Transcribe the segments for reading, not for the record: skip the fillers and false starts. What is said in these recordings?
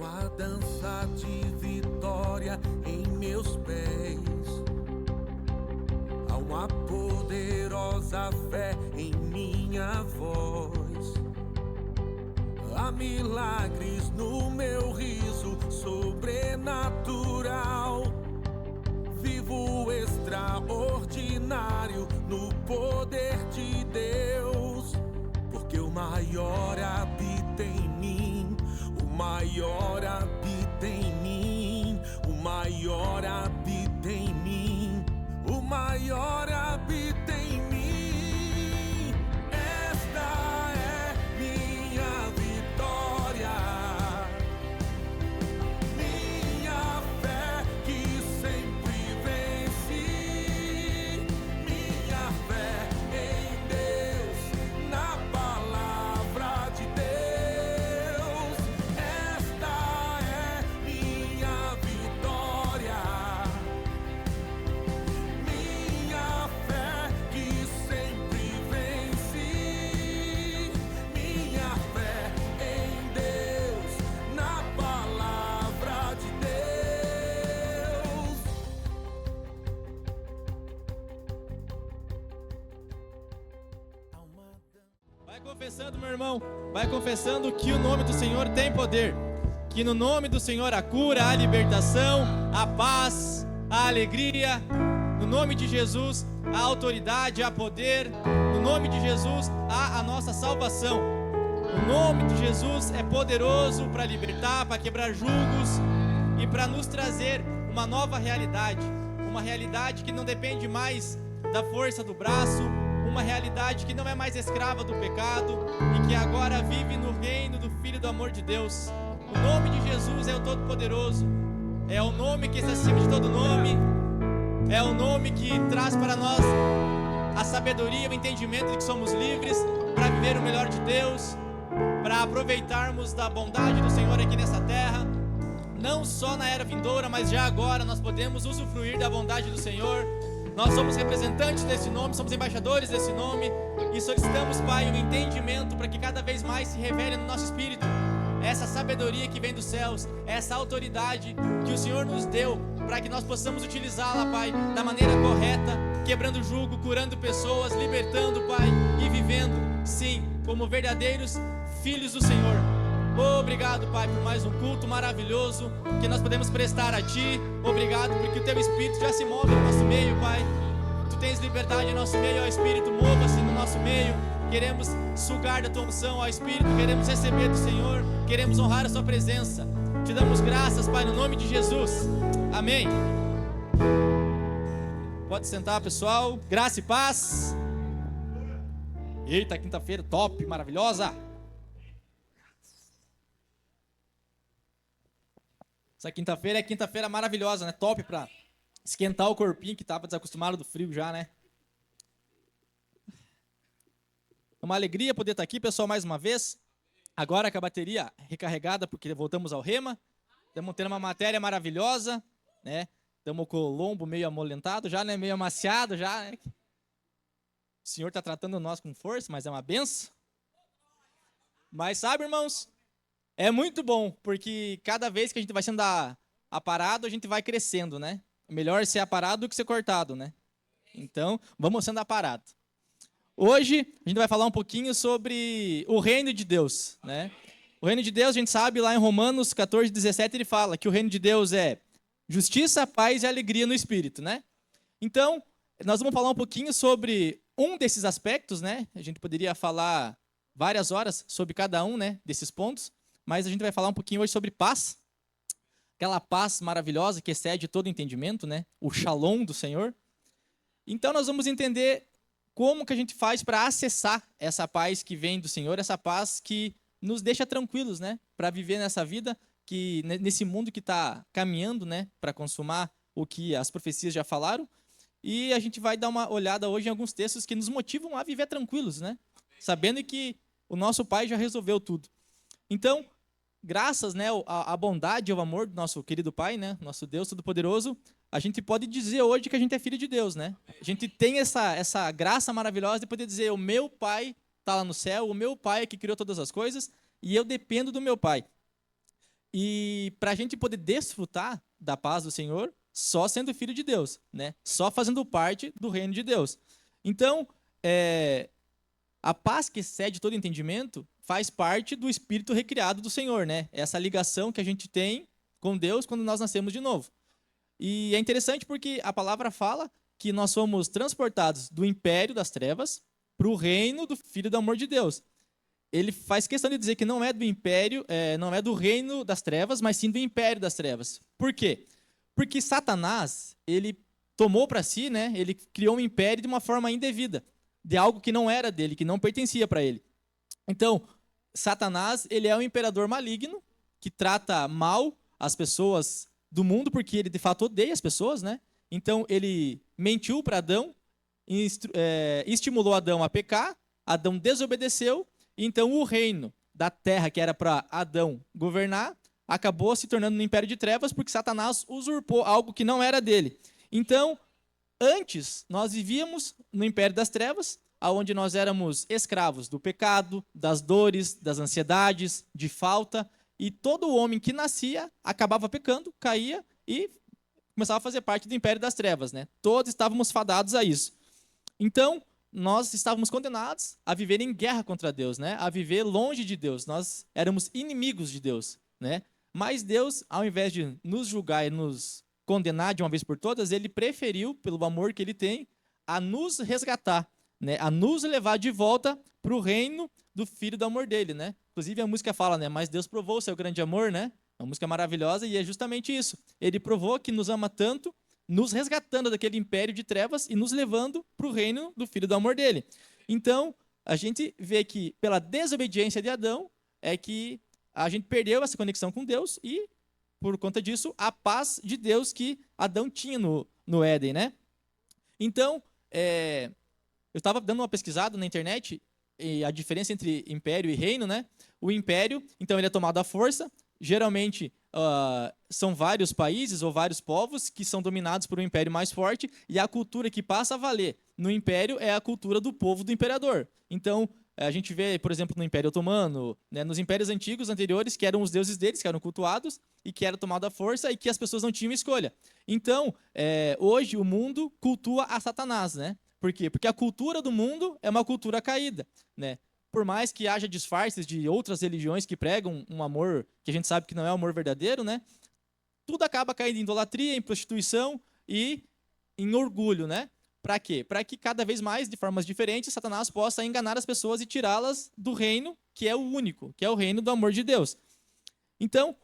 uma dança de vitória em meus pés. Há uma poderosa fé em minha voz. Há milagres no meu riso sobrenatural. Vivo extraordinário no poder de Deus. Porque o maior habita em mim. O maior habita em mim. O maior habita em mim. O maior habita em mim. Esta é minha vitória. Minha fé que sempre vence. Minha fé em Deus, na palavra de Deus. Esta é minha vitória. Minha fé que sempre vence. Minha fé em Deus, na palavra de Deus. Vai confessando, meu irmão, vai confessando que o nome do Senhor tem poder, que no nome do Senhor há cura, há libertação, há paz, há alegria. No nome de Jesus há autoridade, há poder. No nome de Jesus há a nossa salvação. O nome de Jesus é poderoso para libertar, para quebrar julgos e para nos trazer uma nova realidade. Uma realidade que não depende mais da força do braço, uma realidade que não é mais escrava do pecado e que agora vive no reino do Filho do amor de Deus. O nome de Jesus é o Todo-Poderoso, é o nome que está acima de todo nome, é o nome que traz para nós a sabedoria, o entendimento de que somos livres para viver o melhor de Deus, para aproveitarmos da bondade do Senhor aqui nessa terra. Não só na era vindoura, mas já agora nós podemos usufruir da bondade do Senhor. Nós somos representantes desse nome, somos embaixadores desse nome e solicitamos, Pai, um entendimento para que cada vez mais se revele no nosso espírito essa sabedoria que vem dos céus, essa autoridade que o Senhor nos deu para que nós possamos utilizá-la, Pai, da maneira correta, quebrando o jugo, curando pessoas, libertando, Pai, e vivendo, sim, como verdadeiros filhos do Senhor. Obrigado, Pai, por mais um culto maravilhoso que nós podemos prestar a Ti. Obrigado porque o Teu Espírito já se move no nosso meio, Pai. Tu tens liberdade em nosso meio, ó Espírito, mova-se no nosso meio. Queremos sugar da Tua unção, ó Espírito, queremos receber do Senhor, queremos honrar a Sua presença. Te damos graças, Pai, no nome de Jesus. Amém. Pode sentar, pessoal. Graça e paz. Eita, quinta-feira top, maravilhosa. Essa quinta-feira é quinta-feira maravilhosa, né? Top pra esquentar o corpinho que tava desacostumado do frio já, né? É uma alegria poder estar aqui, pessoal, mais uma vez. Agora com a bateria recarregada, porque voltamos ao Rema. Estamos tendo uma matéria maravilhosa, né? Estamos com o lombo meio amolentado já, né? Meio amaciado já, né? O Senhor está tratando nós com força, mas é uma benção. Mas sabe, irmãos, é muito bom, porque cada vez que a gente vai sendo aparado, a gente vai crescendo, né? É melhor ser aparado do que ser cortado, né? Então, vamos sendo aparado. Hoje, a gente vai falar um pouquinho sobre o reino de Deus, né? O reino de Deus, a gente sabe, lá em Romanos 14, 17, ele fala que o reino de Deus é justiça, paz e alegria no Espírito, né? Então, nós vamos falar um pouquinho sobre um desses aspectos, né? A gente poderia falar várias horas sobre cada um, né, desses pontos, mas a gente vai falar um pouquinho hoje sobre paz, aquela paz maravilhosa que excede todo entendimento, né? O shalom do Senhor. Então nós vamos entender como que a gente faz para acessar essa paz que vem do Senhor, essa paz que nos deixa tranquilos, né? Para viver nessa vida, que nesse mundo que está caminhando, né? Para consumar o que as profecias já falaram. E a gente vai dar uma olhada hoje em alguns textos que nos motivam a viver tranquilos, né? Sabendo que o nosso Pai já resolveu tudo. Então, graças, né, à bondade e ao amor do nosso querido Pai, né, nosso Deus Todo-Poderoso, a gente pode dizer hoje que a gente é filho de Deus, né? A gente tem essa graça maravilhosa de poder dizer: o meu Pai está lá no céu, o meu Pai é que criou todas as coisas e eu dependo do meu Pai. E para a gente poder desfrutar da paz do Senhor, só sendo filho de Deus, né? Só fazendo parte do reino de Deus. Então, a paz que excede todo entendimento faz parte do espírito recriado do Senhor, né? Essa ligação que a gente tem com Deus quando nós nascemos de novo. E é interessante porque a palavra fala que nós somos transportados do império das trevas para o reino do Filho do amor de Deus. Ele faz questão de dizer que não é do império, não é do reino das trevas, mas sim do império das trevas. Por quê? Porque Satanás, ele tomou para si, né? Ele criou um império de uma forma indevida, de algo que não era dele, que não pertencia para ele. Então, Satanás, ele é um imperador maligno que trata mal as pessoas do mundo, porque ele de fato odeia as pessoas, né? Então, ele mentiu para Adão, estimulou Adão a pecar, Adão desobedeceu, então o reino da terra que era para Adão governar acabou se tornando um império de trevas porque Satanás usurpou algo que não era dele. Então, antes, nós vivíamos no império das trevas, onde nós éramos escravos do pecado, das dores, das ansiedades, de falta, e todo homem que nascia acabava pecando, caía e começava a fazer parte do império das trevas, né? Todos estávamos fadados a isso. Então, nós estávamos condenados a viver em guerra contra Deus, né? A viver longe de Deus. Nós éramos inimigos de Deus, né? Mas Deus, ao invés de nos julgar e nos condenar de uma vez por todas, ele preferiu, pelo amor que ele tem, a nos resgatar, né? A nos levar de volta para o reino do Filho do amor dele, né? Inclusive a música fala, né? Mas Deus provou o seu grande amor, né? É uma música maravilhosa e é justamente isso. Ele provou que nos ama tanto, nos resgatando daquele império de trevas e nos levando para o reino do Filho do amor dele. Então, a gente vê que pela desobediência de Adão é que a gente perdeu essa conexão com Deus e, por conta disso, a paz de Deus que Adão tinha no Éden, né? Então, eu estava dando uma pesquisada na internet e a diferença entre império e reino, né? O império, então, ele é tomado à força. Geralmente, são vários países ou vários povos que são dominados por um império mais forte e a cultura que passa a valer no império é a cultura do povo do imperador. Então, a gente vê, por exemplo, no Império Otomano, né, nos impérios antigos anteriores, que eram os deuses deles, que eram cultuados e que era tomado à força e que as pessoas não tinham escolha. Então, hoje o mundo cultua a Satanás, né? Por quê? Porque a cultura do mundo é uma cultura caída, né? Por mais que haja disfarces de outras religiões que pregam um amor que a gente sabe que não é o amor verdadeiro, né? Tudo acaba caindo em idolatria, em prostituição e em orgulho, né? Para quê? Para que cada vez mais, de formas diferentes, Satanás possa enganar as pessoas e tirá-las do reino que é o único, que é o reino do amor de Deus. Então,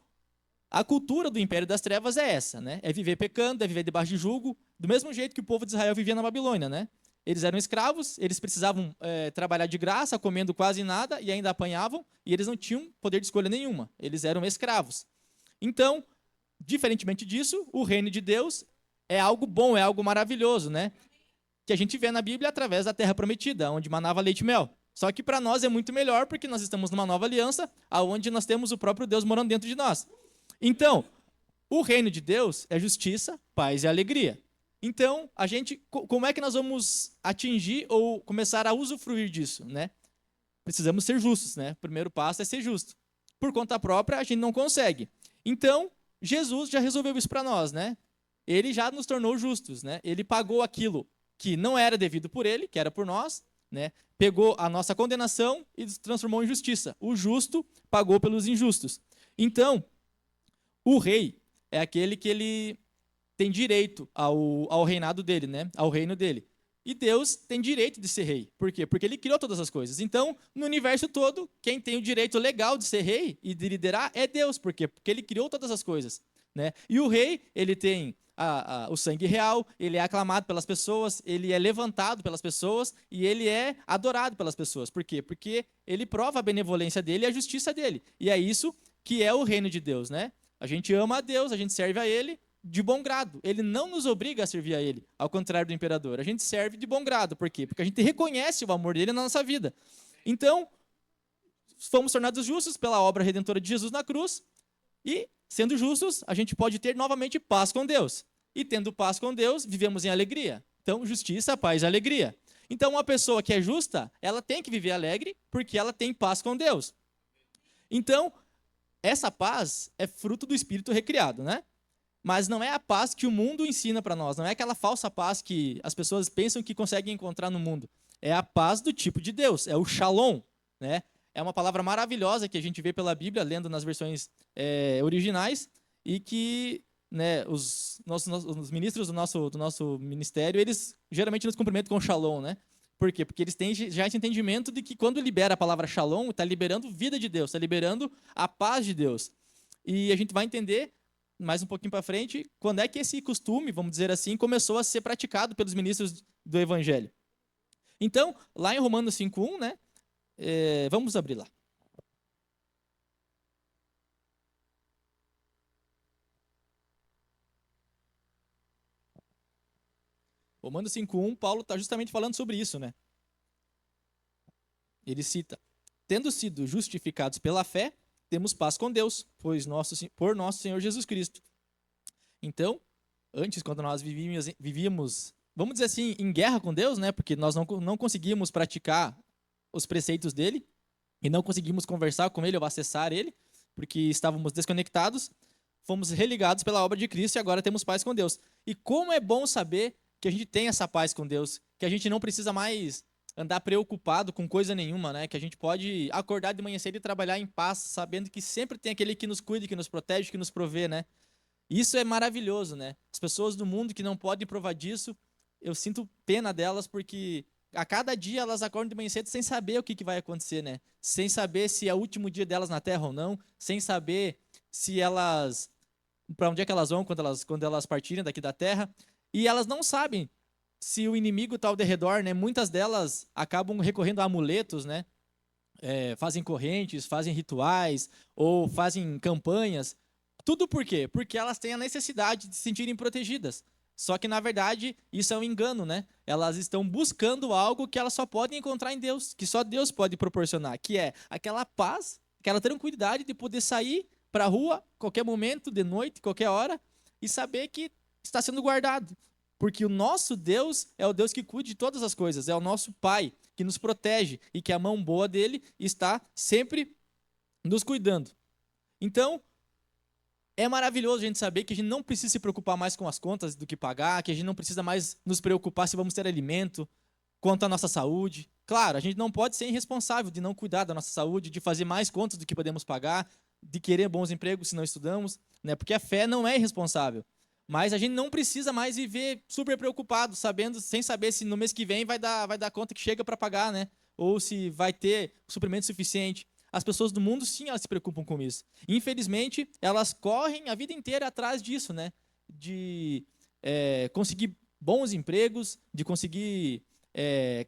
a cultura do império das trevas é essa, né? É viver pecando, é viver debaixo de jugo, do mesmo jeito que o povo de Israel vivia na Babilônia, né? Eles eram escravos, eles precisavam trabalhar de graça, comendo quase nada e ainda apanhavam, e eles não tinham poder de escolha nenhuma. Eles eram escravos. Então, diferentemente disso, o reino de Deus é algo bom, é algo maravilhoso, né? Que a gente vê na Bíblia através da terra prometida, onde manava leite e mel. Só que para nós é muito melhor, porque nós estamos numa nova aliança, onde nós temos o próprio Deus morando dentro de nós. Então, o reino de Deus é justiça, paz e alegria. Então, como é que nós vamos atingir ou começar a usufruir disso, né? Precisamos ser justos, né? O primeiro passo é ser justo. Por conta própria, a gente não consegue. Então, Jesus já resolveu isso para nós, né? Ele já nos tornou justos, né? Ele pagou aquilo que não era devido por ele, que era por nós, né? Pegou a nossa condenação e transformou em justiça. O justo pagou pelos injustos. Então, o rei é aquele que ele tem direito ao reinado dele, né? Ao reino dele. E Deus tem direito de ser rei. Por quê? Porque ele criou todas as coisas. Então, no universo todo, quem tem o direito legal de ser rei e de liderar é Deus. Por quê? Porque ele criou todas as coisas, né? E o rei, ele tem o sangue real, ele é aclamado pelas pessoas, ele é levantado pelas pessoas e ele é adorado pelas pessoas. Por quê? Porque ele prova a benevolência dele e a justiça dele. E é isso que é o reino de Deus, né? A gente ama a Deus, a gente serve a ele de bom grado. Ele não nos obriga a servir a ele, ao contrário do imperador. A gente serve de bom grado. Por quê? Porque a gente reconhece o amor dele na nossa vida. Então, fomos tornados justos pela obra redentora de Jesus na cruz e, sendo justos, a gente pode ter novamente paz com Deus. E tendo paz com Deus, vivemos em alegria. Então, justiça, paz e alegria. Então, uma pessoa que é justa, ela tem que viver alegre porque ela tem paz com Deus. Então, essa paz é fruto do Espírito recriado, né? Mas não é a paz que o mundo ensina para nós, não é aquela falsa paz que as pessoas pensam que conseguem encontrar no mundo. É a paz do tipo de Deus, é o shalom, né? É uma palavra maravilhosa que a gente vê pela Bíblia, lendo nas versões originais, e que, né, os ministros do nosso ministério, eles geralmente nos cumprimentam com shalom, né? Por quê? Porque eles têm já esse entendimento de que quando libera a palavra shalom, está liberando vida de Deus, está liberando a paz de Deus. E a gente vai entender mais um pouquinho para frente quando é que esse costume, vamos dizer assim, começou a ser praticado pelos ministros do Evangelho. Então, lá em Romanos 5:1, né? Vamos abrir lá. Romanos 5:1, Paulo está justamente falando sobre isso, né? Ele cita: tendo sido justificados pela fé, temos paz com Deus, por nosso Senhor Jesus Cristo. Então, antes, quando nós vivíamos, vamos dizer assim, em guerra com Deus, né? Porque nós não conseguíamos praticar os preceitos dele e não conseguimos conversar com ele ou acessar ele, porque estávamos desconectados, fomos religados pela obra de Cristo e agora temos paz com Deus. E como é bom saber que a gente tem essa paz com Deus, que a gente não precisa mais andar preocupado com coisa nenhuma, né? Que a gente pode acordar de manhã cedo e trabalhar em paz, sabendo que sempre tem aquele que nos cuida, que nos protege, que nos provê, né? Isso é maravilhoso, né? As pessoas do mundo que não podem provar disso, eu sinto pena delas, porque a cada dia elas acordam de manhã cedo sem saber o que vai acontecer, né? Sem saber se é o último dia delas na Terra ou não, sem saber se elas, para onde é que elas vão quando elas partirem daqui da Terra. E elas não sabem se o inimigo está ao derredor, né? Muitas delas acabam recorrendo a amuletos, né? Fazem correntes, fazem rituais ou fazem campanhas. Tudo por quê? Porque elas têm a necessidade de se sentirem protegidas. Só que, na verdade, isso é um engano, né? Elas estão buscando algo que elas só podem encontrar em Deus, que só Deus pode proporcionar, que é aquela paz, aquela tranquilidade de poder sair para a rua, qualquer momento, de noite, qualquer hora, e saber que está sendo guardado. Porque o nosso Deus é o Deus que cuida de todas as coisas, é o nosso Pai, que nos protege e que a mão boa dele está sempre nos cuidando. Então, é maravilhoso a gente saber que a gente não precisa se preocupar mais com as contas do que pagar, que a gente não precisa mais nos preocupar se vamos ter alimento, quanto à nossa saúde. Claro, a gente não pode ser irresponsável de não cuidar da nossa saúde, de fazer mais contas do que podemos pagar, de querer bons empregos se não estudamos, né? Porque a fé não é irresponsável. Mas a gente não precisa mais viver super preocupado, sem saber se no mês que vem vai dar conta que chega para pagar, né? Ou se vai ter suprimento suficiente. As pessoas do mundo, sim, elas se preocupam com isso. Infelizmente, elas correm a vida inteira atrás disso, né? De conseguir bons empregos, de conseguir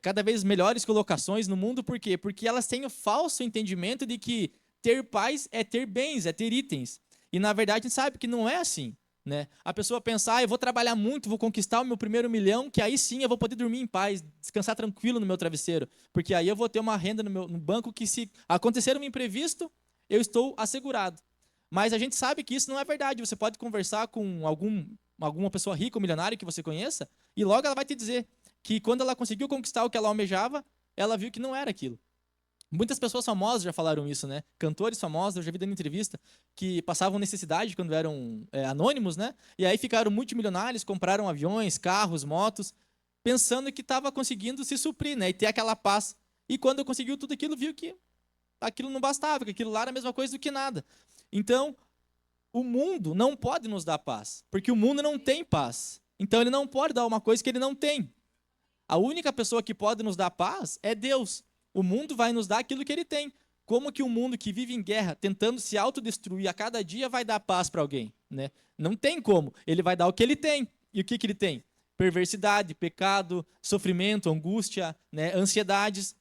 cada vez melhores colocações no mundo. Por quê? Porque elas têm o falso entendimento de que ter paz é ter bens, é ter itens. E, na verdade, a gente sabe que não é assim. Né? A pessoa pensa, eu vou trabalhar muito, vou conquistar o meu primeiro milhão, que aí sim eu vou poder dormir em paz, descansar tranquilo no meu travesseiro, porque aí eu vou ter uma renda no banco que, se acontecer um imprevisto, eu estou assegurado. Mas a gente sabe que isso não é verdade. Você pode conversar com alguma pessoa rica ou milionária que você conheça, e logo ela vai te dizer que quando ela conseguiu conquistar o que ela almejava, ela viu que não era aquilo. Muitas pessoas famosas já falaram isso, né? Cantores famosos, eu já vi dando entrevista, que passavam necessidade quando eram anônimos, né? E aí ficaram multimilionários, compraram aviões, carros, motos, pensando que estava conseguindo se suprir, né? E ter aquela paz. E quando conseguiu tudo aquilo, viu que aquilo não bastava, que aquilo lá era a mesma coisa do que nada. Então, o mundo não pode nos dar paz, porque o mundo não tem paz. Então, ele não pode dar uma coisa que ele não tem. A única pessoa que pode nos dar paz é Deus. O mundo vai nos dar aquilo que ele tem. Como que um mundo que vive em guerra, tentando se autodestruir a cada dia, vai dar paz para alguém? Né? Não tem como. Ele vai dar o que ele tem. E o que ele tem? Perversidade, pecado, sofrimento, angústia, né? Ansiedades.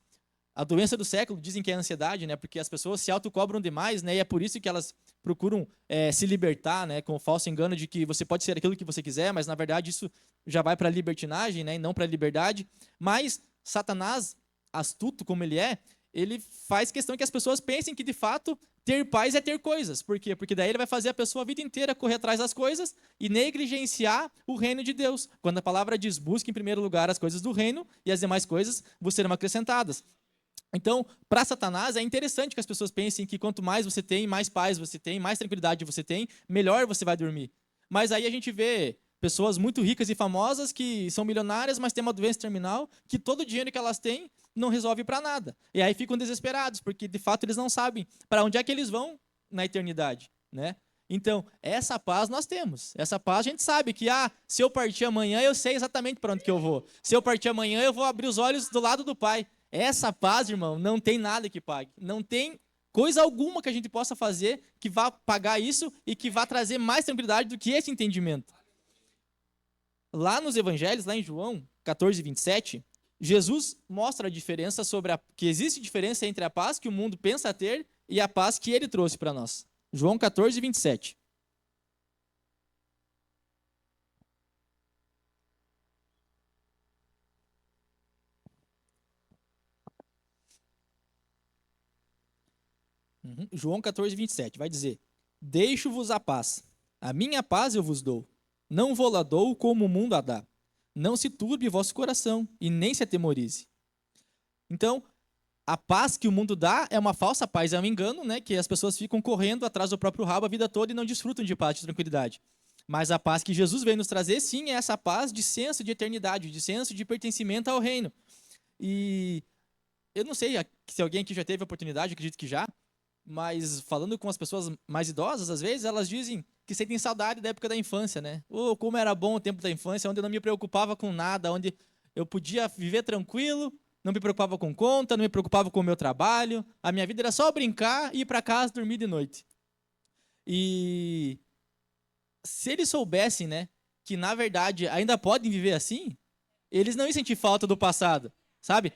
A doença do século dizem que é a ansiedade, né? Porque as pessoas se autocobram demais, né? E é por isso que elas procuram se libertar, né? Com o falso engano de que você pode ser aquilo que você quiser, mas na verdade isso já vai para a libertinagem, né? E não para a liberdade. Mas Satanás, astuto como ele faz questão que as pessoas pensem que, de fato, ter paz é ter coisas. Por quê? Porque daí ele vai fazer a pessoa a vida inteira correr atrás das coisas e negligenciar o reino de Deus. Quando a palavra diz, busque em primeiro lugar as coisas do reino e as demais coisas vos serão acrescentadas. Então, para Satanás, é interessante que as pessoas pensem que quanto mais você tem, mais paz você tem, mais tranquilidade você tem, melhor você vai dormir. Mas aí a gente vê pessoas muito ricas e famosas que são milionárias, mas têm uma doença terminal, que todo o dinheiro que elas têm não resolve para nada. E aí ficam desesperados, porque de fato eles não sabem para onde é que eles vão na eternidade, né? Então, essa paz nós temos. Essa paz a gente sabe que, se eu partir amanhã, eu sei exatamente para onde que eu vou. Se eu partir amanhã, eu vou abrir os olhos do lado do Pai. Essa paz, irmão, não tem nada que pague. Não tem coisa alguma que a gente possa fazer que vá pagar isso e que vá trazer mais tranquilidade do que esse entendimento. Lá nos evangelhos, lá em João 14, 27, Jesus mostra a diferença que existe diferença entre a paz que o mundo pensa ter e a paz que ele trouxe para nós. João 14, 27. João 14, 27, vai dizer: Deixo-vos a paz, a minha paz eu vos dou. Não vou-la dou como o mundo a dá. Não se turbe vosso coração, e nem se atemorize. Então, a paz que o mundo dá é uma falsa paz, é um engano, né? Que as pessoas ficam correndo atrás do próprio rabo a vida toda e não desfrutam de paz, de tranquilidade. Mas a paz que Jesus veio nos trazer, sim, é essa paz de senso de eternidade, de senso de pertencimento ao reino. E eu não sei se alguém aqui já teve a oportunidade, acredito que já, mas falando com as pessoas mais idosas, às vezes, elas dizem que sentem saudade da época da infância, né? Como era bom o tempo da infância, onde eu não me preocupava com nada, onde eu podia viver tranquilo, não me preocupava com conta, não me preocupava com o meu trabalho, a minha vida era só brincar, ir para casa, dormir de noite. E se eles soubessem, né, que na verdade ainda podem viver assim, eles não iam sentir falta do passado, sabe?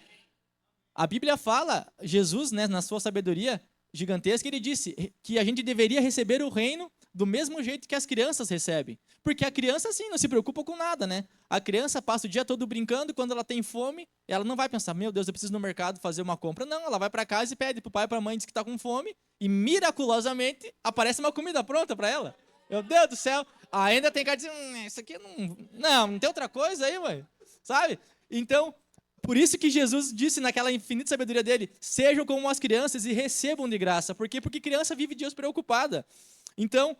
A Bíblia fala, Jesus, né, na sua sabedoria gigantesca, ele disse que a gente deveria receber o reino do mesmo jeito que as crianças recebem. Porque a criança, assim, não se preocupa com nada, né? A criança passa o dia todo brincando, quando ela tem fome, ela não vai pensar, meu Deus, eu preciso ir no mercado fazer uma compra. Não, ela vai para casa e pede pro pai e pra mãe, diz que tá com fome, e miraculosamente aparece uma comida pronta para ela. Meu Deus do céu, ainda tem cara de dizer, isso aqui não tem outra coisa aí, mãe, sabe? Então, por isso que Jesus disse naquela infinita sabedoria dele, sejam como as crianças e recebam de graça. Por quê? Porque criança vive Deus preocupada. Então,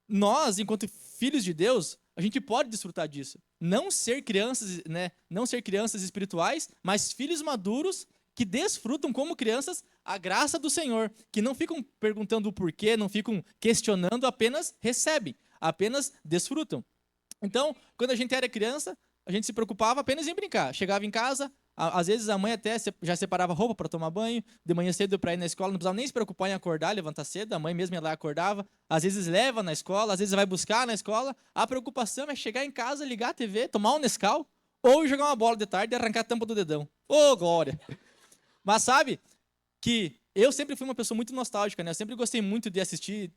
nós, enquanto filhos de Deus, a gente pode desfrutar disso. Não ser crianças, né? Não ser crianças espirituais, mas filhos maduros que desfrutam como crianças a graça do Senhor, que não ficam perguntando o porquê, não ficam questionando, apenas recebem, apenas desfrutam. Então, quando a gente era criança, a gente se preocupava apenas em brincar. Chegava em casa, às vezes a mãe até já separava roupa para tomar banho, de manhã cedo para ir na escola, não precisava nem se preocupar em acordar, levantar cedo, a mãe mesmo ia lá e acordava, às vezes leva na escola, às vezes vai buscar na escola, a preocupação é chegar em casa, ligar a TV, tomar um Nescau, ou jogar uma bola de tarde e arrancar a tampa do dedão. Ô, glória! Mas sabe que eu sempre fui uma pessoa muito nostálgica, né? Eu sempre gostei muito de assistir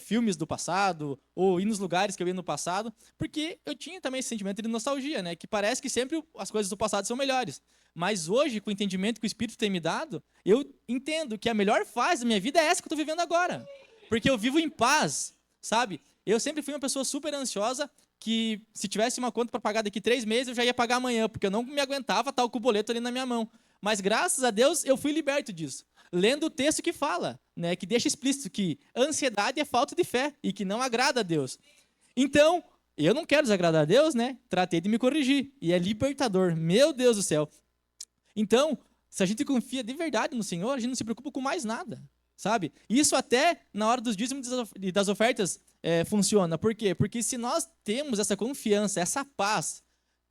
filmes do passado, ou ir nos lugares que eu ia no passado, porque eu tinha também esse sentimento de nostalgia, né? Que parece que sempre as coisas do passado são melhores. Mas hoje, com o entendimento que o Espírito tem me dado, eu entendo que a melhor fase da minha vida é essa que eu estou vivendo agora. Porque eu vivo em paz, sabe? Eu sempre fui uma pessoa super ansiosa, que se tivesse uma conta para pagar daqui 3 meses, eu já ia pagar amanhã, porque eu não me aguentava estar com o boleto ali na minha mão. Mas graças a Deus, eu fui liberto disso. Lendo o texto que fala, né, que deixa explícito que ansiedade é falta de fé e que não agrada a Deus. Então, eu não quero desagradar a Deus, né? Tratei de me corrigir. E é libertador. Meu Deus do céu. Então, se a gente confia de verdade no Senhor, a gente não se preocupa com mais nada, sabe? Isso até na hora dos dízimos e das ofertas funciona. Por quê? Porque se nós temos essa confiança, essa paz,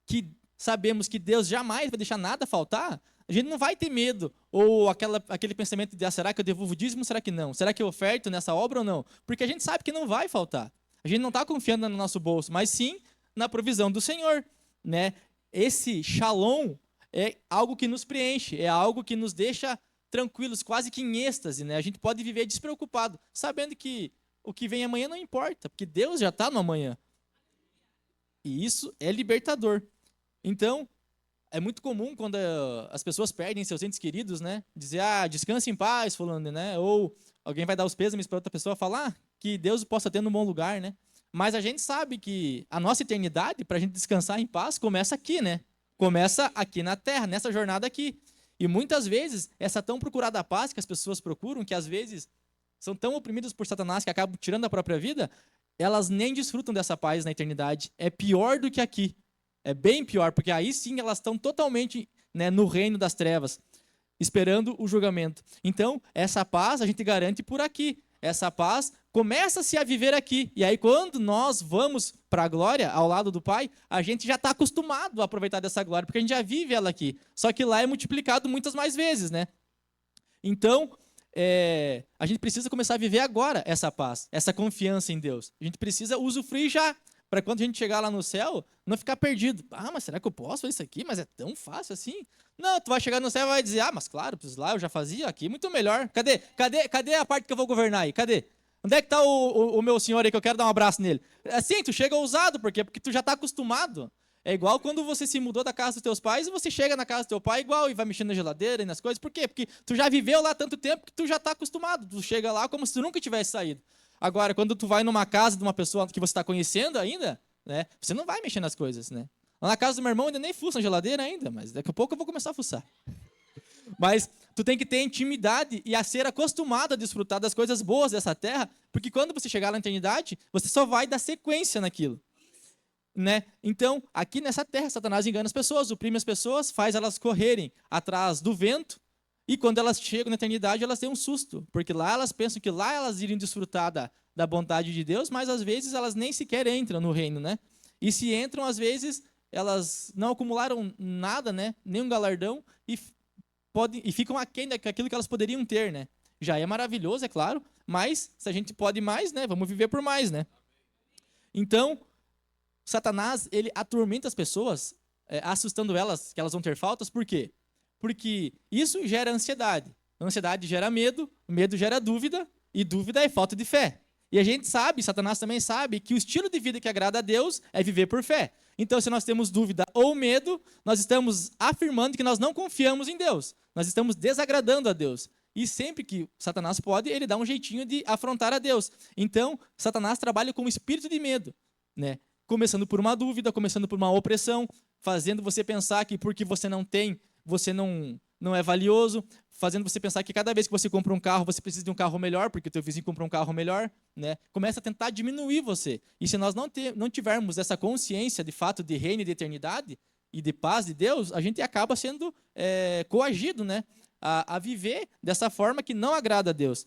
que sabemos que Deus jamais vai deixar nada faltar, a gente não vai ter medo, ou aquele pensamento de, será que eu devolvo o dízimo, será que não? Será que eu oferto nessa obra ou não? Porque a gente sabe que não vai faltar. A gente não está confiando no nosso bolso, mas sim na provisão do Senhor, né? Esse shalom é algo que nos preenche, é algo que nos deixa tranquilos, quase que em êxtase, né? A gente pode viver despreocupado, sabendo que o que vem amanhã não importa, porque Deus já está no amanhã. E isso é libertador. Então, é muito comum quando as pessoas perdem seus entes queridos, né? Dizer, descanse em paz, fulano, né? Ou alguém vai dar os pêsames para outra pessoa falar que Deus o possa ter num bom lugar, né? Mas a gente sabe que a nossa eternidade, para a gente descansar em paz, começa aqui, né? Começa aqui na Terra, nessa jornada aqui. E muitas vezes, essa tão procurada paz que as pessoas procuram, que às vezes são tão oprimidas por Satanás que acabam tirando a própria vida, elas nem desfrutam dessa paz na eternidade. É pior do que aqui. É bem pior, porque aí sim elas estão totalmente, né, no reino das trevas, esperando o julgamento. Então, essa paz a gente garante por aqui. Essa paz começa-se a viver aqui. E aí, quando nós vamos para a glória, ao lado do Pai, a gente já está acostumado a aproveitar dessa glória, porque a gente já vive ela aqui. Só que lá é multiplicado muitas mais vezes, né? Então, a gente precisa começar a viver agora essa paz, essa confiança em Deus. A gente precisa usufruir já, para quando a gente chegar lá no céu, não ficar perdido. Ah, mas será que eu posso fazer isso aqui? Mas é tão fácil assim? Não, tu vai chegar no céu e vai dizer, ah, mas claro, lá eu já fazia, aqui muito melhor. Cadê a parte que eu vou governar aí? Cadê? Onde é que está o meu senhor aí que eu quero dar um abraço nele? Assim, tu chega ousado, por quê? Porque tu já está acostumado. É igual quando você se mudou da casa dos teus pais e você chega na casa do teu pai igual e vai mexendo na geladeira e nas coisas. Por quê? Porque tu já viveu lá tanto tempo que tu já está acostumado. Tu chega lá como se tu nunca tivesse saído. Agora, quando tu vai numa casa de uma pessoa que você está conhecendo ainda, né, você não vai mexer nas coisas, né? Lá na casa do meu irmão ainda nem fuça na geladeira ainda, mas daqui a pouco eu vou começar a fuçar. Mas tu tem que ter intimidade e a ser acostumado a desfrutar das coisas boas dessa terra, porque quando você chegar na eternidade, você só vai dar sequência naquilo. Né? Então, aqui nessa terra, Satanás engana as pessoas, oprime as pessoas, faz elas correrem atrás do vento, e quando elas chegam na eternidade, elas têm um susto, porque lá elas pensam que lá elas iriam desfrutar da bondade de Deus, mas às vezes elas nem sequer entram no reino, né? E se entram, às vezes, elas não acumularam nada, né? Nenhum galardão, e ficam aquém daquilo que elas poderiam ter, né? Já é maravilhoso, é claro, mas se a gente pode mais, né? Vamos viver por mais, né? Então, Satanás, ele atormenta as pessoas, assustando elas, que elas vão ter faltas, por quê? Porque isso gera ansiedade. Ansiedade gera medo, medo gera dúvida, e dúvida é falta de fé. E a gente sabe, Satanás também sabe, que o estilo de vida que agrada a Deus é viver por fé. Então, se nós temos dúvida ou medo, nós estamos afirmando que nós não confiamos em Deus. Nós estamos desagradando a Deus. E sempre que Satanás pode, ele dá um jeitinho de afrontar a Deus. Então, Satanás trabalha com o espírito de medo, né? Começando por uma dúvida, começando por uma opressão, fazendo você pensar que porque você não tem, você não é valioso, fazendo você pensar que cada vez que você compra um carro, você precisa de um carro melhor, porque o teu vizinho comprou um carro melhor, né? Começa a tentar diminuir você. E se nós não tivermos essa consciência de fato de reino e de eternidade e de paz de Deus, a gente acaba sendo coagido, né? A viver dessa forma que não agrada a Deus.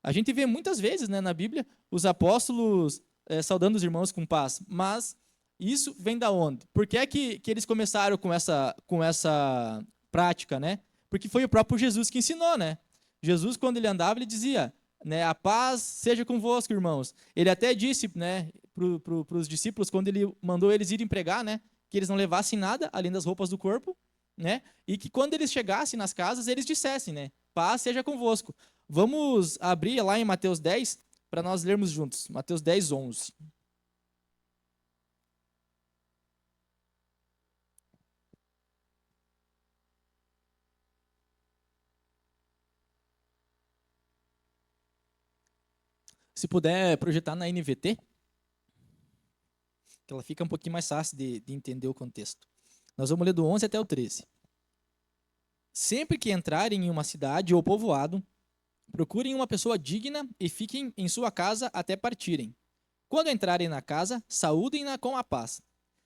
A gente vê muitas vezes, né, na Bíblia os apóstolos saudando os irmãos com paz, mas isso vem da onde? Por que é que eles começaram com essa prática, né? Porque foi o próprio Jesus que ensinou, né? Jesus, quando ele andava, ele dizia, né, a paz seja convosco, irmãos. Ele até disse, né, para os discípulos, quando ele mandou eles irem pregar, né, que eles não levassem nada além das roupas do corpo, né, e que quando eles chegassem nas casas, eles dissessem, né, paz seja convosco. Vamos abrir lá em Mateus 10, para nós lermos juntos. Mateus 10, 11. Se puder projetar na NVT, que ela fica um pouquinho mais fácil de entender o contexto. Nós vamos ler do 11 até o 13. Sempre que entrarem em uma cidade ou povoado, procurem uma pessoa digna e fiquem em sua casa até partirem. Quando entrarem na casa, saúdem-na com a paz.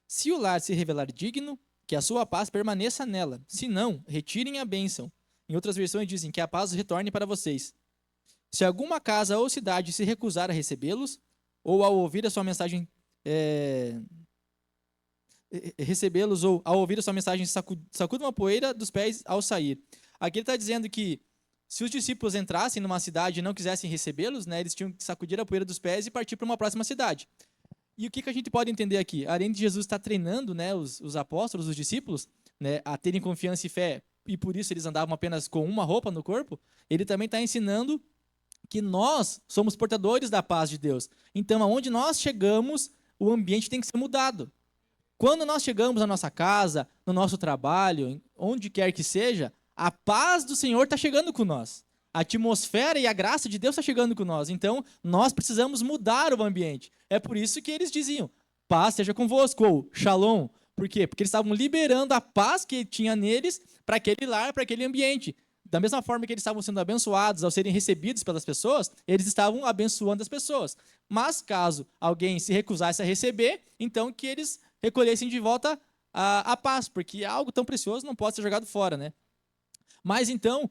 Se o lar se revelar digno, que a sua paz permaneça nela. Se não, retirem a bênção. Em outras versões dizem que a paz retorne para vocês. Se alguma casa ou cidade se recusar a recebê-los, ou ao ouvir a sua mensagem recebê-los, ou ao ouvir a sua mensagem sacudam a poeira dos pés ao sair. Aqui ele está dizendo que se os discípulos entrassem numa cidade e não quisessem recebê-los, né, eles tinham que sacudir a poeira dos pés e partir para uma próxima cidade. E o que a gente pode entender aqui? Além de Jesus estar treinando, né, os apóstolos, os discípulos, né, a terem confiança e fé, e por isso eles andavam apenas com uma roupa no corpo, ele também está ensinando que nós somos portadores da paz de Deus. Então, aonde nós chegamos, o ambiente tem que ser mudado. Quando nós chegamos na nossa casa, no nosso trabalho, onde quer que seja, a paz do Senhor está chegando com nós. A atmosfera e a graça de Deus está chegando com nós. Então, nós precisamos mudar o ambiente. É por isso que eles diziam, paz seja convosco, ou shalom, Por quê? Porque eles estavam liberando a paz que tinha neles para aquele lar, para aquele ambiente. Da mesma forma que eles estavam sendo abençoados ao serem recebidos pelas pessoas, eles estavam abençoando as pessoas. Mas caso alguém se recusasse a receber, então que eles recolhessem de volta a paz, porque algo tão precioso não pode ser jogado fora, né? Mas então,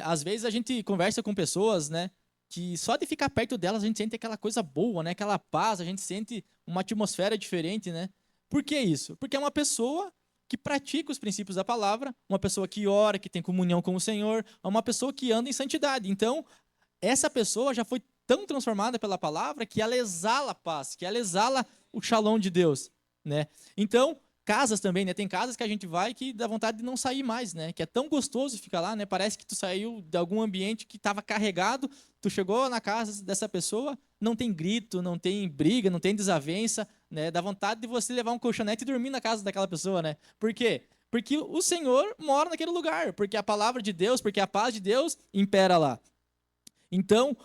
às vezes a gente conversa com pessoas, né, que só de ficar perto delas a gente sente aquela coisa boa, né, aquela paz, a gente sente uma atmosfera diferente, né? Por que isso? Porque é uma pessoa que pratica os princípios da palavra, uma pessoa que ora, que tem comunhão com o Senhor, é uma pessoa que anda em santidade. Então, essa pessoa já foi tão transformada pela palavra que ela exala a paz, que ela exala o shalom de Deus, né? Então, casas também, né? Tem casas que a gente vai que dá vontade de não sair mais, né? Que é tão gostoso ficar lá, né? Parece que tu saiu de algum ambiente que estava carregado, tu chegou na casa dessa pessoa, não tem grito, não tem briga, não tem desavença, né? Dá vontade de você levar um colchonete e dormir na casa daquela pessoa, né? Por quê? Porque o Senhor mora naquele lugar, porque a palavra de Deus, porque a paz de Deus impera lá. Então,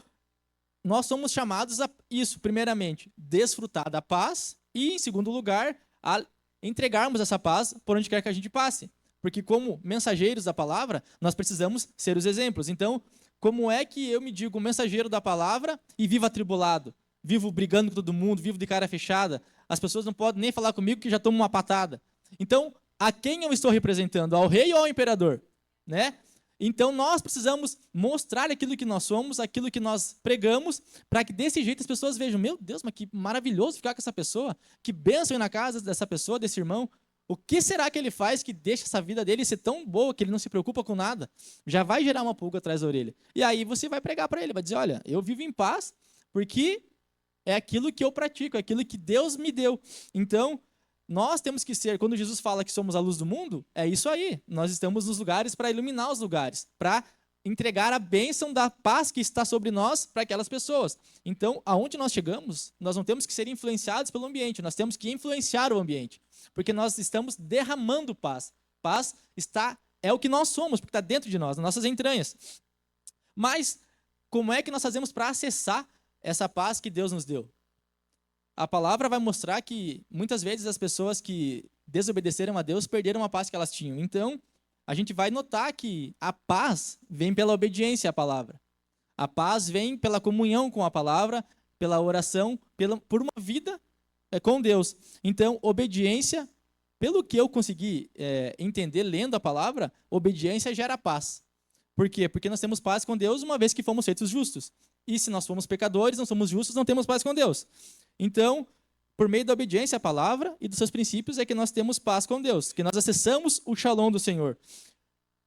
nós somos chamados a isso, primeiramente, desfrutar da paz e, em segundo lugar, a entregarmos essa paz por onde quer que a gente passe. Porque como mensageiros da palavra, nós precisamos ser os exemplos. Então, como é que eu me digo mensageiro da palavra e vivo atribulado? Vivo brigando com todo mundo, vivo de cara fechada. As pessoas não podem nem falar comigo que já tomam uma patada. Então, a quem eu estou representando? Ao rei ou ao imperador? Né? Então, nós precisamos mostrar aquilo que nós somos, aquilo que nós pregamos, para que desse jeito as pessoas vejam, meu Deus, mas que maravilhoso ficar com essa pessoa, que bênção ir na casa dessa pessoa, desse irmão. O que será que ele faz que deixa essa vida dele ser tão boa que ele não se preocupa com nada? Já vai gerar uma pulga atrás da orelha. E aí você vai pregar para ele, vai dizer, olha, eu vivo em paz porque é aquilo que eu pratico, é aquilo que Deus me deu. Então, nós temos que ser, quando Jesus fala que somos a luz do mundo, é isso aí. Nós estamos nos lugares para iluminar os lugares, para entregar a bênção da paz que está sobre nós para aquelas pessoas. Então, aonde nós chegamos, nós não temos que ser influenciados pelo ambiente, nós temos que influenciar o ambiente, porque nós estamos derramando paz. Paz é o que nós somos, porque está dentro de nós, nas nossas entranhas. Mas, como é que nós fazemos para acessar essa paz que Deus nos deu? A palavra vai mostrar que muitas vezes as pessoas que desobedeceram a Deus perderam a paz que elas tinham. Então, a gente vai notar que a paz vem pela obediência à palavra. A paz vem pela comunhão com a palavra, pela oração, por uma vida com Deus. Então, obediência, pelo que eu consegui entender lendo a palavra, obediência gera paz. Por quê? Porque nós temos paz com Deus uma vez que fomos feitos justos. E se nós fomos pecadores, não somos justos, não temos paz com Deus. Então, por meio da obediência à palavra e dos seus princípios é que nós temos paz com Deus, que nós acessamos o shalom do Senhor.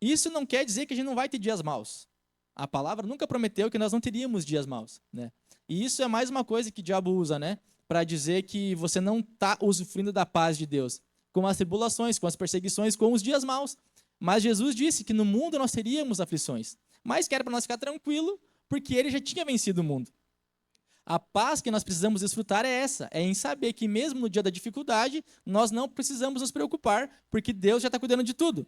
Isso não quer dizer que a gente não vai ter dias maus. A palavra nunca prometeu que nós não teríamos dias maus, né? E isso é mais uma coisa que o diabo usa, né? Para dizer que você não está usufruindo da paz de Deus. Com as tribulações, com as perseguições, com os dias maus. Mas Jesus disse que no mundo nós teríamos aflições. Mas que era para nós ficar tranquilo, porque ele já tinha vencido o mundo. A paz que nós precisamos desfrutar é essa, é em saber que mesmo no dia da dificuldade, nós não precisamos nos preocupar, porque Deus já está cuidando de tudo.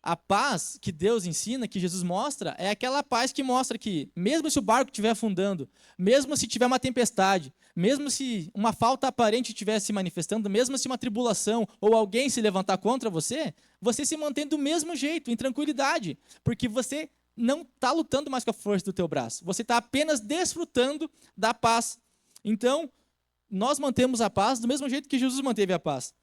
A paz que Deus ensina, que Jesus mostra, é aquela paz que mostra que, mesmo se o barco estiver afundando, mesmo se tiver uma tempestade, mesmo se uma falta aparente estiver se manifestando, mesmo se uma tribulação ou alguém se levantar contra você, você se mantém do mesmo jeito, em tranquilidade, porque você não está lutando mais com a força do teu braço. Você está apenas desfrutando da paz. Então, nós mantemos a paz do mesmo jeito que Jesus manteve a paz.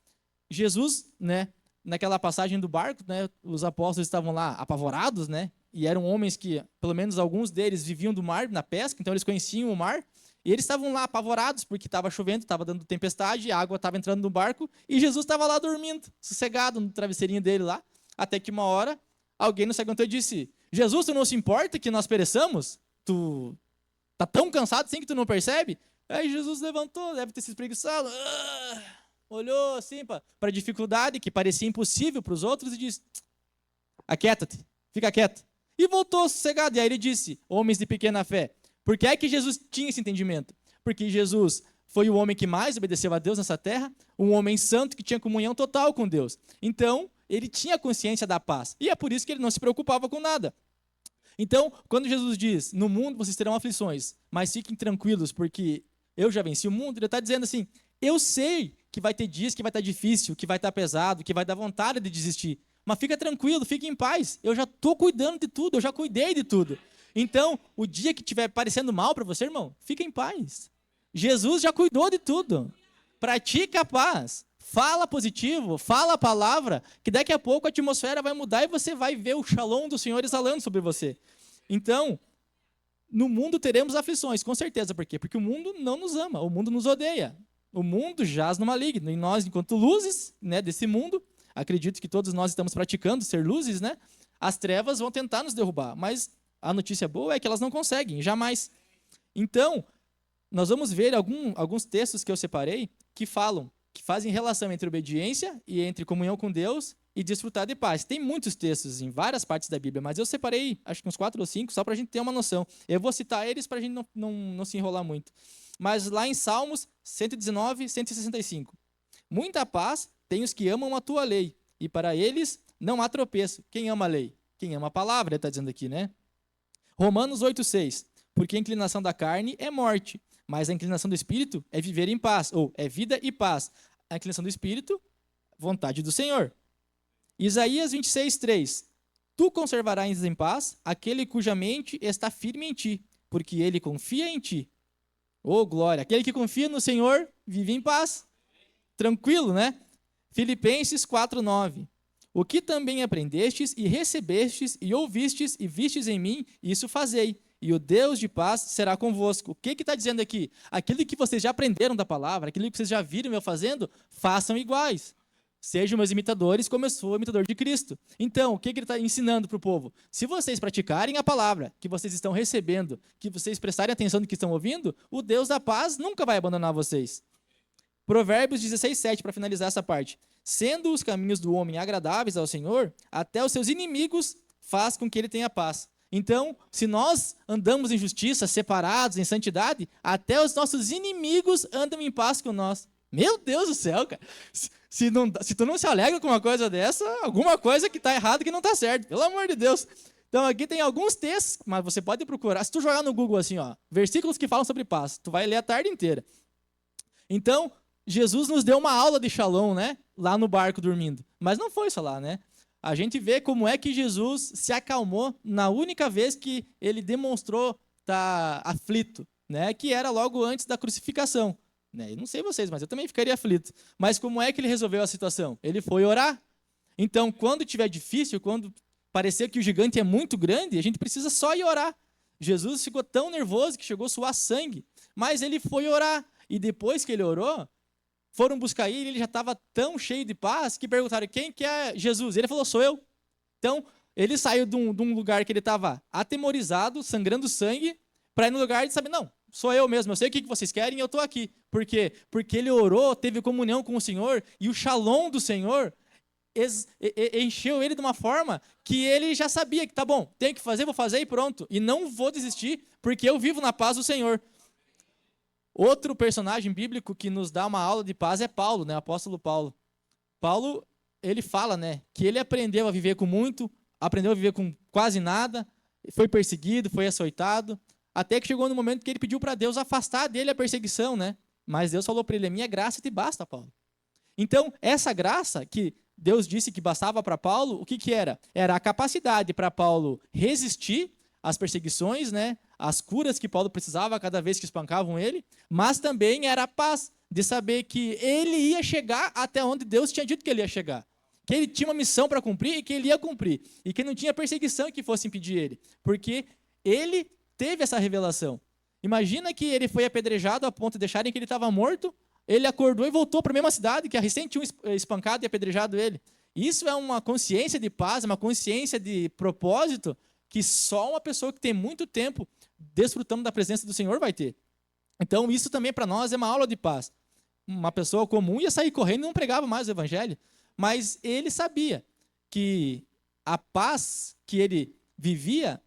Jesus, né, naquela passagem do barco, né, os apóstolos estavam lá apavorados, né, e eram homens que, pelo menos alguns deles, viviam do mar, na pesca, então eles conheciam o mar, e eles estavam lá apavorados porque estava chovendo, estava dando tempestade, a água estava entrando no barco, e Jesus estava lá dormindo, sossegado no travesseirinho dele lá, até que uma hora, alguém nos aguentou e disse: Jesus, tu não se importa que nós pereçamos? Tu tá tão cansado assim que tu não percebe? Aí Jesus levantou, deve ter se espreguiçado, olhou assim para a dificuldade que parecia impossível para os outros e disse: aquieta-te, fica quieto. E voltou sossegado. E aí ele disse: homens de pequena fé. Por que é que Jesus tinha esse entendimento? Porque Jesus foi o homem que mais obedeceu a Deus nessa terra, um homem santo que tinha comunhão total com Deus. Então, ele tinha consciência da paz. E é por isso que ele não se preocupava com nada. Então, quando Jesus diz: no mundo vocês terão aflições, mas fiquem tranquilos, porque eu já venci o mundo, ele está dizendo assim: eu sei que vai ter dias que vai estar difícil, que vai estar pesado, que vai dar vontade de desistir. Mas fica tranquilo, fique em paz. Eu já estou cuidando de tudo, eu já cuidei de tudo. Então, o dia que estiver parecendo mal para você, irmão, fica em paz. Jesus já cuidou de tudo. Pratica a paz. Fala positivo, fala a palavra, que daqui a pouco a atmosfera vai mudar e você vai ver o shalom do Senhor exalando sobre você. Então, no mundo teremos aflições, com certeza. Por quê? Porque o mundo não nos ama, o mundo nos odeia. O mundo jaz no maligno. E nós, enquanto luzes, né, desse mundo, acredito que todos nós estamos praticando ser luzes, né? As trevas vão tentar nos derrubar, mas a notícia boa é que elas não conseguem, jamais. Então, nós vamos ver alguns textos que eu separei que fazem relação entre obediência e entre comunhão com Deus e desfrutar de paz. Tem muitos textos em várias partes da Bíblia, mas eu separei, acho que uns 4 ou 5, só para a gente ter uma noção. Eu vou citar eles para a gente não se enrolar muito. Mas lá em Salmos 119, 165. Muita paz tem os que amam a tua lei, e para eles não há tropeço. Quem ama a lei? Quem ama a palavra, ele está dizendo aqui, né? Romanos 8,6. Porque a inclinação da carne é morte, mas a inclinação do Espírito é viver em paz, ou é vida e paz. A inclinação do Espírito, vontade do Senhor. Isaías 26,3. Tu conservarás em paz aquele cuja mente está firme em ti, porque ele confia em ti. Oh, glória! Aquele que confia no Senhor vive em paz. Tranquilo, né? Filipenses 4,9. O que também aprendestes e recebestes e ouvistes e vistes em mim, isso fazei. E o Deus de paz será convosco. O que está dizendo aqui? Aquilo que vocês já aprenderam da palavra, aquilo que vocês já viram eu fazendo, façam iguais. Sejam meus imitadores, como eu sou imitador de Cristo. Então, o que ele está ensinando para o povo? Se vocês praticarem a palavra que vocês estão recebendo, que vocês prestarem atenção no que estão ouvindo, o Deus da paz nunca vai abandonar vocês. Provérbios 16,7, para finalizar essa parte. Sendo os caminhos do homem agradáveis ao Senhor, até os seus inimigos faz com que ele tenha paz. Então, se nós andamos em justiça, separados, em santidade, até os nossos inimigos andam em paz com nós. Meu Deus do céu, cara. Se tu não se alegra com uma coisa dessa, alguma coisa que está errada que não está certo. Pelo amor de Deus. Então, aqui tem alguns textos, mas você pode procurar. Se tu jogar no Google assim, ó, versículos que falam sobre paz, tu vai ler a tarde inteira. Então, Jesus nos deu uma aula de shalom, né? Lá no barco dormindo. Mas não foi só lá, né? A gente vê como é que Jesus se acalmou na única vez que ele demonstrou estar aflito, né? Que era logo antes da crucificação. Né? Eu não sei vocês, mas eu também ficaria aflito. Mas como é que ele resolveu a situação? Ele foi orar. Então, quando estiver difícil, quando parecer que o gigante é muito grande, a gente precisa só ir orar. Jesus ficou tão nervoso que chegou a suar sangue. Mas ele foi orar. E depois que ele orou, foram buscar ele, ele já estava tão cheio de paz que perguntaram, quem que é Jesus? Ele falou, sou eu. Então, ele saiu de um lugar que ele estava atemorizado, sangrando sangue, para ir no lugar de saber, não, sou eu mesmo, eu sei o que vocês querem e eu estou aqui. Por quê? Porque ele orou, teve comunhão com o Senhor, e o shalom do Senhor encheu ele de uma forma que ele já sabia que, tá bom, tenho que fazer, vou fazer e pronto. E não vou desistir, porque eu vivo na paz do Senhor. Outro personagem bíblico que nos dá uma aula de paz é Paulo, né? O apóstolo Paulo. Paulo, ele fala, né, que ele aprendeu a viver com muito, aprendeu a viver com quase nada, foi perseguido, foi açoitado, até que chegou no momento que ele pediu para Deus afastar dele a perseguição, né? Mas Deus falou para ele, minha graça te basta, Paulo. Então, essa graça que Deus disse que bastava para Paulo, o que que era? Era a capacidade para Paulo resistir às perseguições, né? As curas que Paulo precisava cada vez que espancavam ele, mas também era a paz de saber que ele ia chegar até onde Deus tinha dito que ele ia chegar. Que ele tinha uma missão para cumprir e que ele ia cumprir. E que não tinha perseguição que fosse impedir ele. Porque ele teve essa revelação. Imagina que ele foi apedrejado a ponto de deixarem que ele estava morto, ele acordou e voltou para a mesma cidade que a recém tinham espancado e apedrejado ele. Isso é uma consciência de paz, uma consciência de propósito que só uma pessoa que tem muito tempo desfrutando da presença do Senhor vai ter. Então, isso também para nós é uma aula de paz. Uma pessoa comum ia sair correndo e não pregava mais o evangelho, mas ele sabia que a paz que ele vivia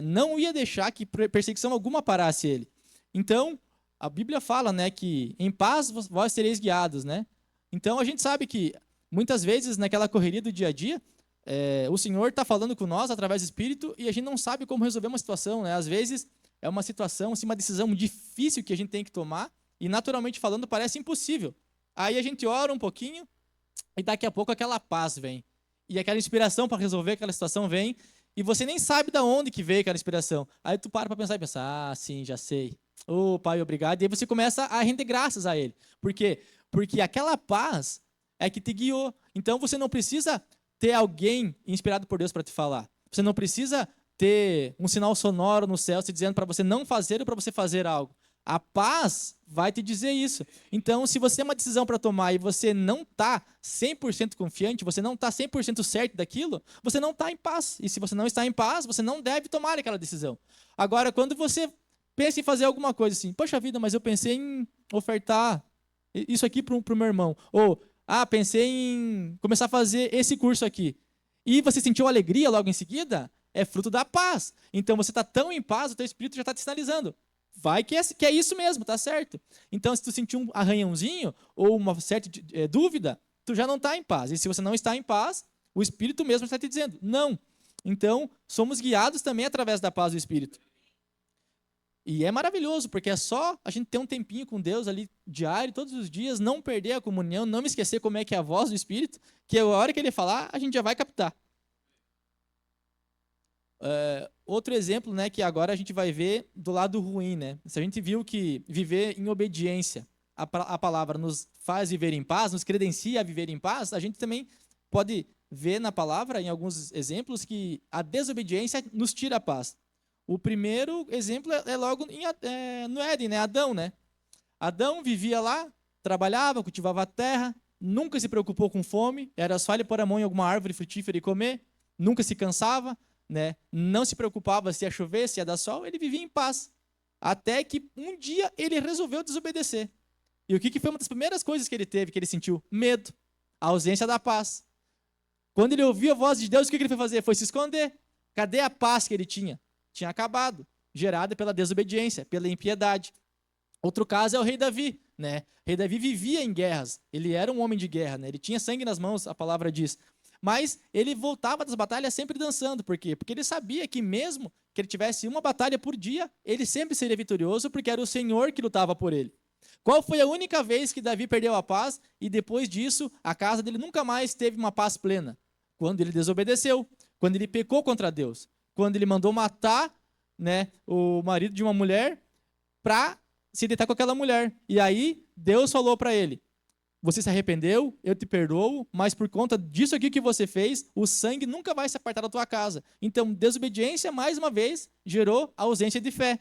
não ia deixar que perseguição alguma parasse ele. Então, a Bíblia fala, né, que em paz vós sereis guiados, né? Então, a gente sabe que muitas vezes naquela correria do dia a dia, o Senhor está falando com nós através do Espírito e a gente não sabe como resolver uma situação, né? Às vezes é uma situação, assim, uma decisão difícil que a gente tem que tomar e naturalmente falando parece impossível. Aí a gente ora um pouquinho e daqui a pouco aquela paz vem. E aquela inspiração para resolver aquela situação vem e você nem sabe de onde que veio aquela inspiração. Aí tu para pensar e pensa, sim, já sei. Pai, obrigado. E aí você começa a render graças a Ele. Por quê? Porque aquela paz é que te guiou. Então você não precisa ter alguém inspirado por Deus para te falar. Você não precisa ter um sinal sonoro no céu te dizendo para você não fazer ou para você fazer algo. A paz vai te dizer isso. Então, se você tem uma decisão para tomar e você não está 100% confiante, você não está 100% certo daquilo, você não está em paz. E se você não está em paz, você não deve tomar aquela decisão. Agora, quando você pensa em fazer alguma coisa assim, poxa vida, mas eu pensei em ofertar isso aqui para o meu irmão. Ou, pensei em começar a fazer esse curso aqui. E você sentiu alegria logo em seguida, é fruto da paz. Então, você está tão em paz, o teu espírito já está te sinalizando. Vai que é isso mesmo, tá certo. Então, se tu sentir um arranhãozinho ou uma certa dúvida, tu já não está em paz. E se você não está em paz, o Espírito mesmo está te dizendo, não. Então, somos guiados também através da paz do Espírito. E é maravilhoso, porque é só a gente ter um tempinho com Deus ali, diário, todos os dias, não perder a comunhão, não me esquecer como é que é a voz do Espírito, que a hora que ele falar, a gente já vai captar. Outro exemplo, né, que agora a gente vai ver do lado ruim, né? Se a gente viu que viver em obediência à palavra nos faz viver em paz, nos credencia a viver em paz, a gente também pode ver na palavra, em alguns exemplos, que a desobediência nos tira a paz. O primeiro exemplo é logo no Éden, né? Adão, né? Adão vivia lá, trabalhava, cultivava a terra, nunca se preocupou com fome, era só ele pôr a mão em alguma árvore frutífera e comer, nunca se cansava, né? Não se preocupava se ia chover, se ia dar sol, ele vivia em paz. Até que um dia ele resolveu desobedecer. E o que foi uma das primeiras coisas que ele teve, que ele sentiu? Medo, a ausência da paz. Quando ele ouviu a voz de Deus, o que ele foi fazer? Foi se esconder. Cadê a paz que ele tinha? Tinha acabado, gerada pela desobediência, pela impiedade. Outro caso é o rei Davi, né? O rei Davi vivia em guerras, ele era um homem de guerra, né? Ele tinha sangue nas mãos, a palavra diz. Mas ele voltava das batalhas sempre dançando. Por quê? Porque ele sabia que mesmo que ele tivesse uma batalha por dia, ele sempre seria vitorioso, porque era o Senhor que lutava por ele. Qual foi a única vez que Davi perdeu a paz e depois disso a casa dele nunca mais teve uma paz plena? Quando ele desobedeceu, quando ele pecou contra Deus, quando ele mandou matar, né, o marido de uma mulher para se deitar com aquela mulher. E aí Deus falou para ele, você se arrependeu, eu te perdoo, mas por conta disso aqui que você fez, o sangue nunca vai se apartar da tua casa. Então, desobediência, mais uma vez, gerou ausência de fé.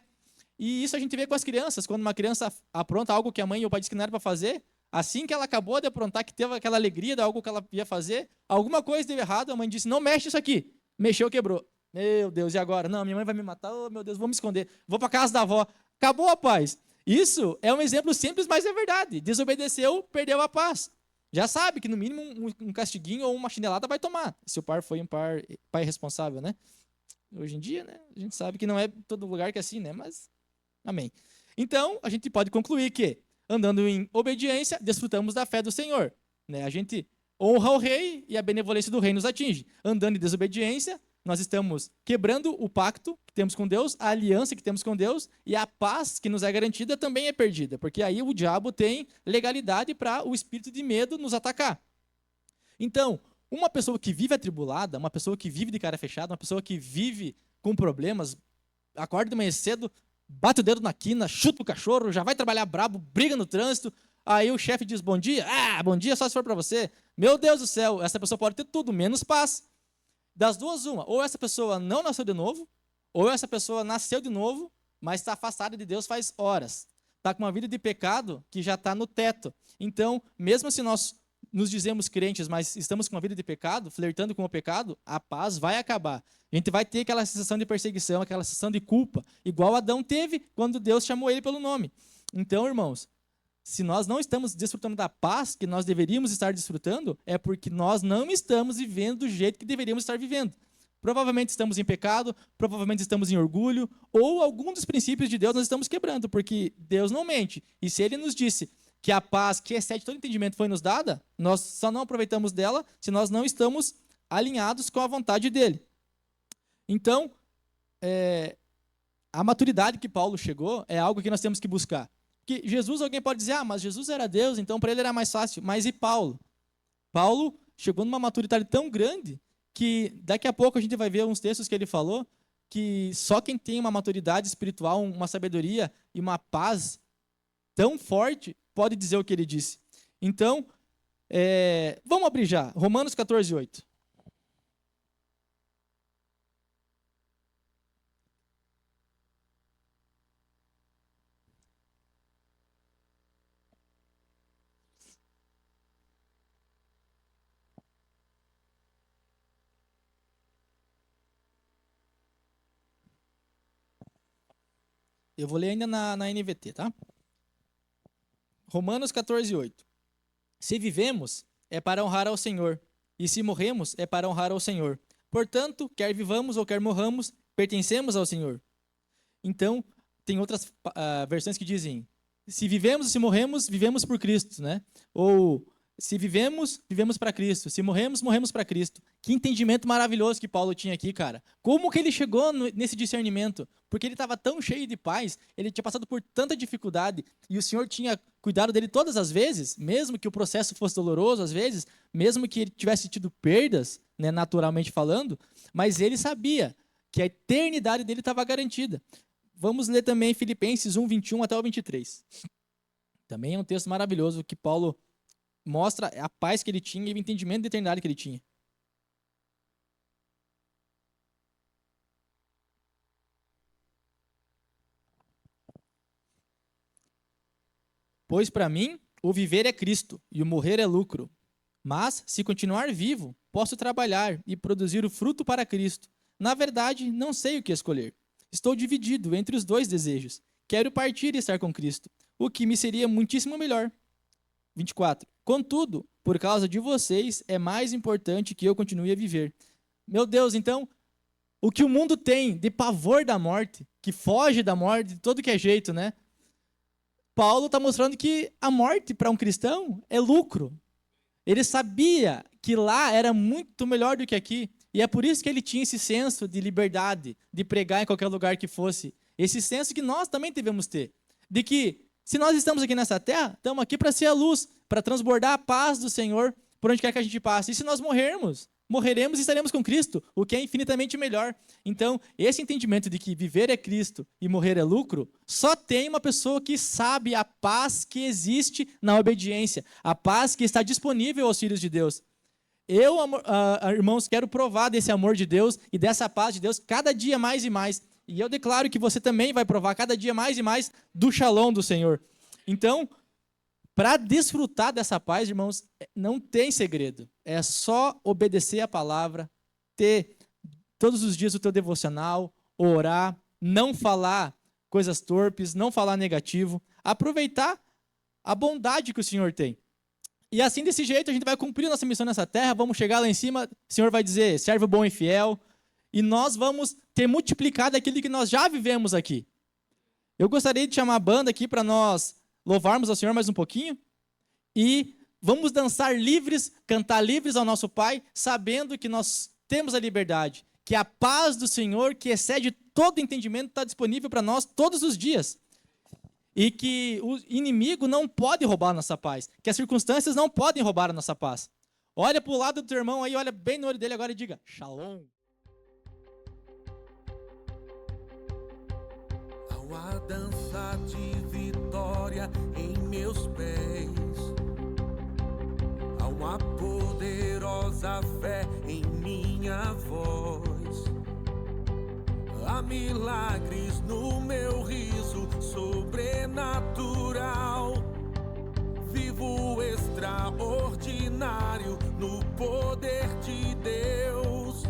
E isso a gente vê com as crianças. Quando uma criança apronta algo que a mãe ou o pai disse que não era para fazer, assim que ela acabou de aprontar, que teve aquela alegria de algo que ela ia fazer, alguma coisa deu errado, a mãe disse, não mexe isso aqui. Mexeu, quebrou. Meu Deus, e agora? Não, minha mãe vai me matar, oh meu Deus, vou me esconder. Vou para casa da avó. Acabou a paz. Isso é um exemplo simples, mas é verdade. Desobedeceu, perdeu a paz. Já sabe que no mínimo um castiguinho ou uma chinelada vai tomar. Se o pai foi um pai responsável, né? Hoje em dia, né? A gente sabe que não é todo lugar que é assim, né? Mas, amém. Então, a gente pode concluir que, andando em obediência, desfrutamos da fé do Senhor. Né? A gente honra o rei e a benevolência do rei nos atinge. Andando em desobediência, nós estamos quebrando o pacto que temos com Deus, a aliança que temos com Deus, e a paz que nos é garantida também é perdida, porque aí o diabo tem legalidade para o espírito de medo nos atacar. Então, uma pessoa que vive atribulada, uma pessoa que vive de cara fechada, uma pessoa que vive com problemas, acorda de manhã cedo, bate o dedo na quina, chuta o cachorro, já vai trabalhar brabo, briga no trânsito, aí o chefe diz bom dia, bom dia só se for para você. Meu Deus do céu, essa pessoa pode ter tudo, menos paz. Das duas, uma. Ou essa pessoa não nasceu de novo, ou essa pessoa nasceu de novo, mas está afastada de Deus faz horas. Está com uma vida de pecado que já está no teto. Então, mesmo se nós nos dizemos crentes, mas estamos com uma vida de pecado, flertando com o pecado, a paz vai acabar. A gente vai ter aquela sensação de perseguição, aquela sensação de culpa, igual Adão teve quando Deus chamou ele pelo nome. Então, irmãos, se nós não estamos desfrutando da paz que nós deveríamos estar desfrutando, é porque nós não estamos vivendo do jeito que deveríamos estar vivendo. Provavelmente estamos em pecado, provavelmente estamos em orgulho, ou algum dos princípios de Deus nós estamos quebrando, porque Deus não mente. E se Ele nos disse que a paz que excede todo entendimento foi nos dada, nós só não aproveitamos dela se nós não estamos alinhados com a vontade dEle. Então, a maturidade que Paulo chegou é algo que nós temos que buscar. Porque Jesus, alguém pode dizer, mas Jesus era Deus, então para ele era mais fácil. Mas e Paulo? Paulo chegou numa maturidade tão grande que daqui a pouco a gente vai ver uns textos que ele falou que só quem tem uma maturidade espiritual, uma sabedoria e uma paz tão forte pode dizer o que ele disse. Então, vamos abrir já. Romanos 14, 8. Eu vou ler ainda na NVT, tá? Romanos 14, 8. Se vivemos, é para honrar ao Senhor, e se morremos, é para honrar ao Senhor. Portanto, quer vivamos ou quer morramos, pertencemos ao Senhor. Então, tem outras versões que dizem, se vivemos ou se morremos, vivemos por Cristo, né? Ou, se vivemos, vivemos para Cristo. Se morremos, morremos para Cristo. Que entendimento maravilhoso que Paulo tinha aqui, cara. Como que ele chegou nesse discernimento? Porque ele estava tão cheio de paz, ele tinha passado por tanta dificuldade, e o Senhor tinha cuidado dele todas as vezes, mesmo que o processo fosse doloroso às vezes, mesmo que ele tivesse tido perdas, né, naturalmente falando, mas ele sabia que a eternidade dele estava garantida. Vamos ler também Filipenses 1, 21 até o 23. Também é um texto maravilhoso que Paulo mostra a paz que ele tinha e o entendimento da eternidade que ele tinha. Pois para mim, o viver é Cristo e o morrer é lucro. Mas, se continuar vivo, posso trabalhar e produzir o fruto para Cristo. Na verdade, não sei o que escolher. Estou dividido entre os dois desejos. Quero partir e estar com Cristo, o que me seria muitíssimo melhor. 24. Contudo, por causa de vocês, é mais importante que eu continue a viver. Meu Deus, então, o que o mundo tem de pavor da morte, que foge da morte de todo que é jeito, né? Paulo está mostrando que a morte para um cristão é lucro. Ele sabia que lá era muito melhor do que aqui. E é por isso que ele tinha esse senso de liberdade, de pregar em qualquer lugar que fosse. Esse senso que nós também devemos ter. De que, se nós estamos aqui nessa terra, estamos aqui para ser a luz, para transbordar a paz do Senhor por onde quer que a gente passe. E se nós morreremos e estaremos com Cristo, o que é infinitamente melhor. Então, esse entendimento de que viver é Cristo e morrer é lucro, só tem uma pessoa que sabe a paz que existe na obediência, a paz que está disponível aos filhos de Deus. Eu, irmãos, quero provar desse amor de Deus e dessa paz de Deus cada dia mais e mais. E eu declaro que você também vai provar cada dia mais e mais do shalom do Senhor. Então, para desfrutar dessa paz, irmãos, não tem segredo. É só obedecer a palavra, ter todos os dias o teu devocional, orar, não falar coisas torpes, não falar negativo, aproveitar a bondade que o Senhor tem. E assim, desse jeito, a gente vai cumprir nossa missão nessa terra, vamos chegar lá em cima, o Senhor vai dizer, servo bom e fiel, e nós vamos ter multiplicado aquilo que nós já vivemos aqui. Eu gostaria de chamar a banda aqui para nós louvarmos ao Senhor mais um pouquinho, e vamos dançar livres, cantar livres ao nosso Pai, sabendo que nós temos a liberdade, que a paz do Senhor, que excede todo entendimento, está disponível para nós todos os dias. E que o inimigo não pode roubar a nossa paz, que as circunstâncias não podem roubar a nossa paz. Olha para o lado do teu irmão aí, olha bem no olho dele agora e diga, Shalom. Há uma dança de vitória em meus pés, há uma poderosa fé em minha voz, há milagres no meu riso sobrenatural, vivo extraordinário no poder de Deus,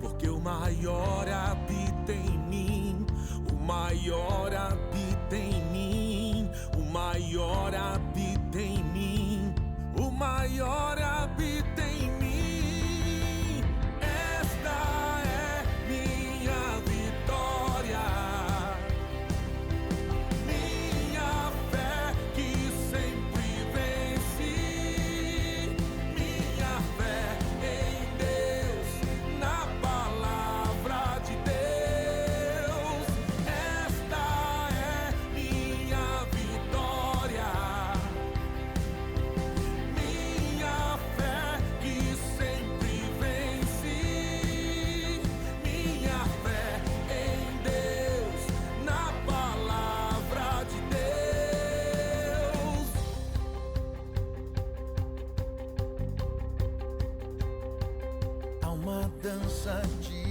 porque o maior habita em mim, o maior habita em mim, o maior habita em mim, o maior habita em mim. Esta é minha vitória, minha fé que sempre vence, minha fé em Deus, na palavra de Deus. Esta é minha vitória. dança de